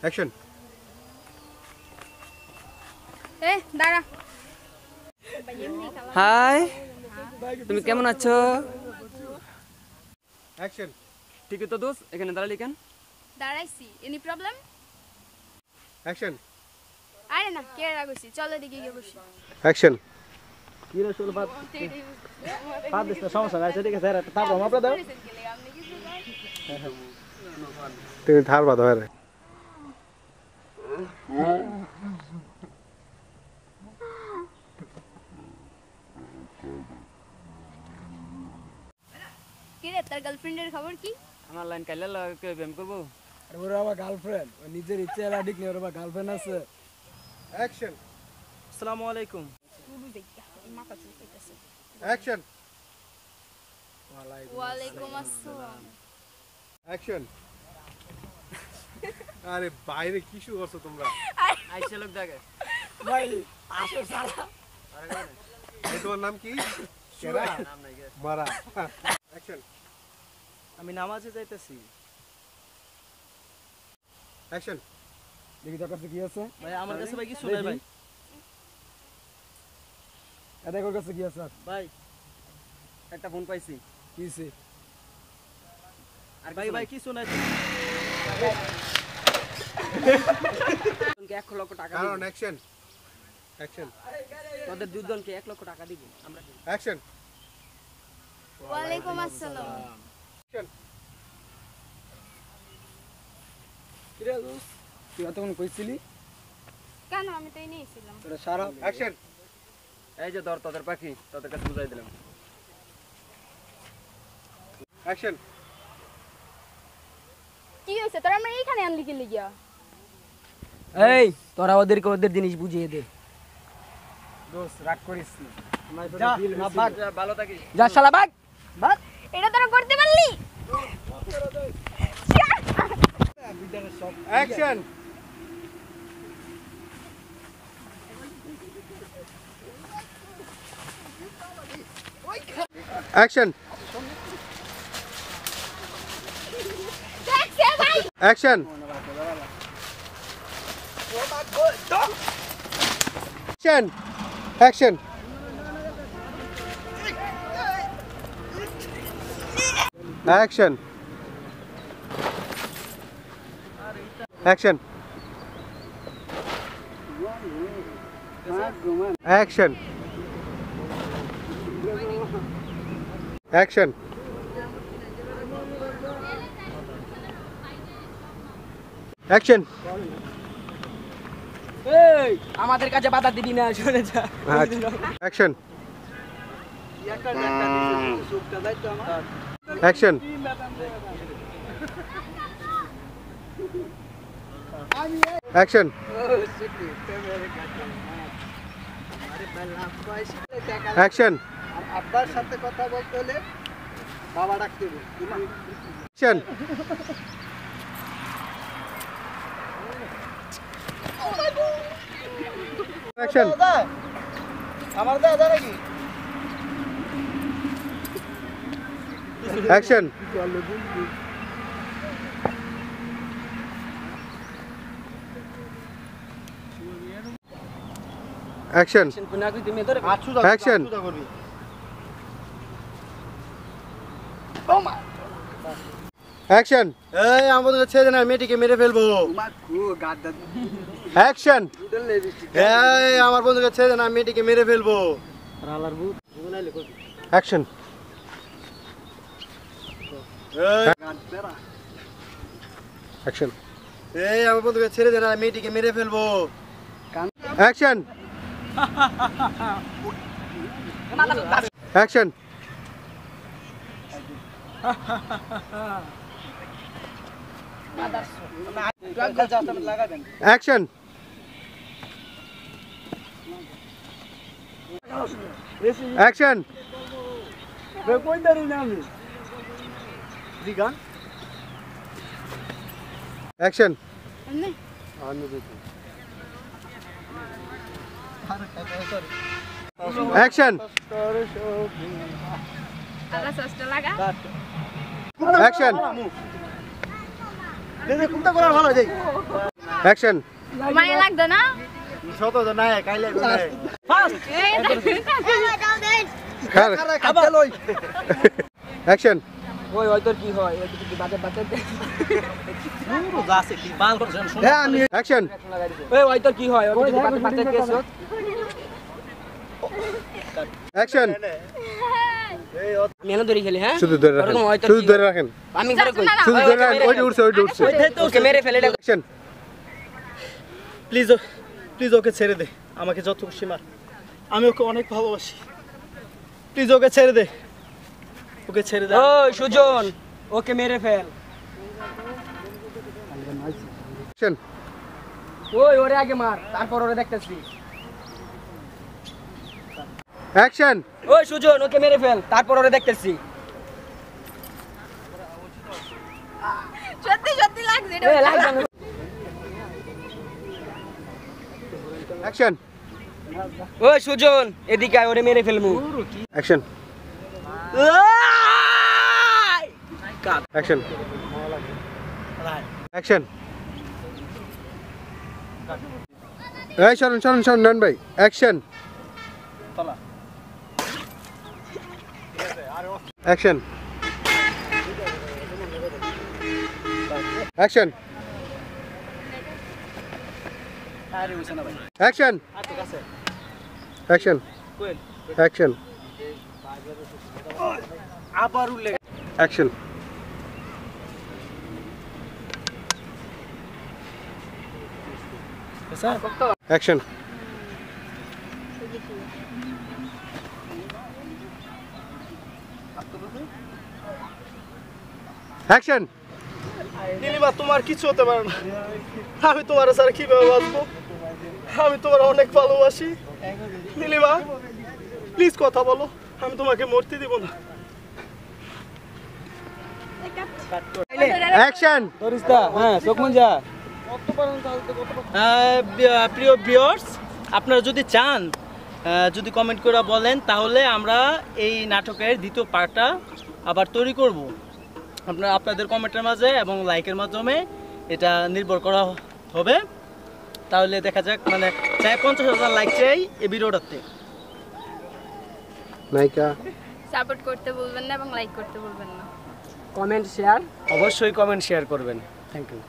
Action. দাঁড়া। High, তুমি কেমন আছো? অ্যাকশন। ঠিকই তো দোস্ত, এখানে দাঁড়ালি কেন? দাঁড়াইছি, এনি প্রবলেম? অ্যাকশন। আরে না, কে রাগছি, চলো দিকে গিয়ে বসি। অ্যাকশন। কি রে শুল বাদ বাদ দিস না, সমস্যা নাই, ঠিক আছে। তারপর আমরা দাও তুমি ধার বাঁধো। আরে কি রে, তোর গার্লফ্রেন্ডের খবর কি? আমার লাইন কাইলে কে প্রেম করবো? আরে ওর আবার গার্লফ্রেন্ড, ও নিজের ইচ্ছে এলা ঠিক নেই, ওর আবার গার্লফ্রেন্ড আছে। অ্যাকশন। আসসালামু আলাইকুম। অ্যাকশন। ওয়ালাইকুম আসসালাম। অ্যাকশন। আরে বাইরে কি শুরু করছো তোমরা? আইসা লোক দেখে ভাই আসো সারা। এই তোমার নাম কি? কেরা? নাম নাই গে। মারা। অ্যাকশন। আমি নামাজে যাইতেছি। অ্যাকশন। দেখি তোর কাছে কি আছে? ভাই আমার কাছে ভাই কিছু নাই ভাই। এদের কাছে কি আছে? ভাই একটা ফোন পাইছি। কি আছে? আর ভাই ভাই কিছু নাই। জনকে 1 লক্ষ টাকা কারণ দিব। অ্যাকশন। অ্যাকশন। তোদের দুজনকে 1 লক্ষ টাকা দিব আমরা। অ্যাকশন। ওয়ালাইকুম আসসালাম। অ্যাকশন। কি রে দোস্ত, তুই এতক্ষণ কইছিলি? কেন, আমি তো এই নিয়েছিলাম। এটা সারা। অ্যাকশন। এই যে ধর তোদের পাখি, তোদের কাছে বুঝাই দিলাম। অ্যাকশন। কি হয়েছে, তোরা আমরা এইখানে আনলি কি লিগিয়া? এই তোরা ওদেরকে ওদের জিনিস বুঝিয়ে দে। দোস্ত রাগ করিস না। আমার তো যা, দিল না, হইছিল। ভাগ। যা ভালো থাকিস। যা শালা ভাগ ভাগ। এটা তোরা করতে পারলি? অ্যাকশন। অ্যাকশন। দেখছে ভাই। Action. Action. Action. Action. Action. Action. Action. Action. এই আমাদের কাছে বাধা দিবি না, শুনে যা। অ্যাকশন। একটা একটা দিছে সুপটা দাইতো আমার। অ্যাকশন। অ্যাকশন। অ্যাকশন। আব্বার সাথে কথা বলতে হলে বাবা ডাকতে হবে। অ্যাকশন। অ্যাকশন। আমার দাদা নাকি? অ্যাকশন। অ্যাকশন। না কই তুমি ধরে অ্যাকশন। অ্যাকশন। এই আমাদের ছেড়ে না, মেয়েটিকে মেরে ফেলবো। অ্যাকশন। এই আমার বন্ধুকে ছেড়ে না, মেয়েটিকে মেরে ফেলবো। অ্যাকশন। অ্যাকশন। এই আমার বন্ধুকে ছেড়ে দে না, মেয়েটিকে মেরে ফেলবো। অ্যাকশন। অ্যাকশন। অ্যাকশন। অ্যাকশন। কই দাঁড়িয়ে না আমি? দিগান অ্যাকশন। এমনি অ্যাকশন। আল্লাহ সস্তা লাগা। অ্যাকশন। কোনটা করা ভালো যাই অ্যাকশন মায়া লাগতো না ছোট তো নাই কাইলে নাই ফাস্ট অ্যাকশন ওই ওই তোর কি হয় ওই কি বাজে বাজে পুরো যাচ্ছে কি বাল করছেন শুনুন অ্যাকশন ওই ওই তোর কি হয় ওই কি বাজে বাজে কেছো অ্যাকশন মেনে ধরে খেলি হ্যাঁ শুধু ধরে রাখেন শুধু ধরে রাখেন আমি ধরে কই শুধু ধরে রাখেন ওইটা উঠছে ওকে মেরে ফেলে এটা অ্যাকশন প্লিজ প্লিজ ওকে ছেড়ে দে আমাকে যত খুশি মার আমি ওকে অনেক ভালোবাসি প্লিজ ওকে ছেড়ে দে ওকে ছেড়ে দে ওই সুজন ওকে মেরে ফেল অ্যাকশন ওই ওরে আগে মার তারপর ওরে দেখতেছি অ্যাকশন ওই সুজন ওকে মেরে ফেল তারপর ওরে দেখতেছি সত্যি সত্যি লাগছে এটা এই লাগবে না অ্যাকশন ওই সুজন এদিকে আয় ওরে মেরে ফেলমু অ্যাকশন অ্যাকশন অ্যাকশন এই শরণ শরণ শরণ নন ভাই অ্যাকশন অ্যাকশন অ্যাকশন আরে হইছে না ভাই অ্যাকশন আর তো কাছে অ্যাকশন কোয়েল অ্যাকশন আবার উল্লে action sir action action Nilima তোমার কিছু হতে পারে না আমি তোমার সাথে কিভাবে বাঁচবো আমি তোমার অনেক ভালোবাসি নীলিমা প্লিজ কথা বলো আমি তোমাকে মরতে দিব না অ্যাকশন দরিস্তা হ্যাঁ চোখমুঞ্জা প্রিয় ভিউয়ার্স আপনারা যদি চান যদি কমেন্ট করে বলেন তাহলে আমরা এই নাটকের দ্বিতীয় পার্টটা আবার তৈরি করব আপনাদের কমেন্টের মাঝে এবং লাইকের মাধ্যমে এটা নির্ভর করা হবে তাহলে দেখা যাক মানে 50,000 লাইক চাই এই ভিডিওটাতে নায়িকা সাপোর্ট করতে বলবেন না এবং লাইক করতে বলবেন না কমেন্ট শেয়ার অবশ্যই কমেন্ট শেয়ার করবেন থ্যাংক ইউ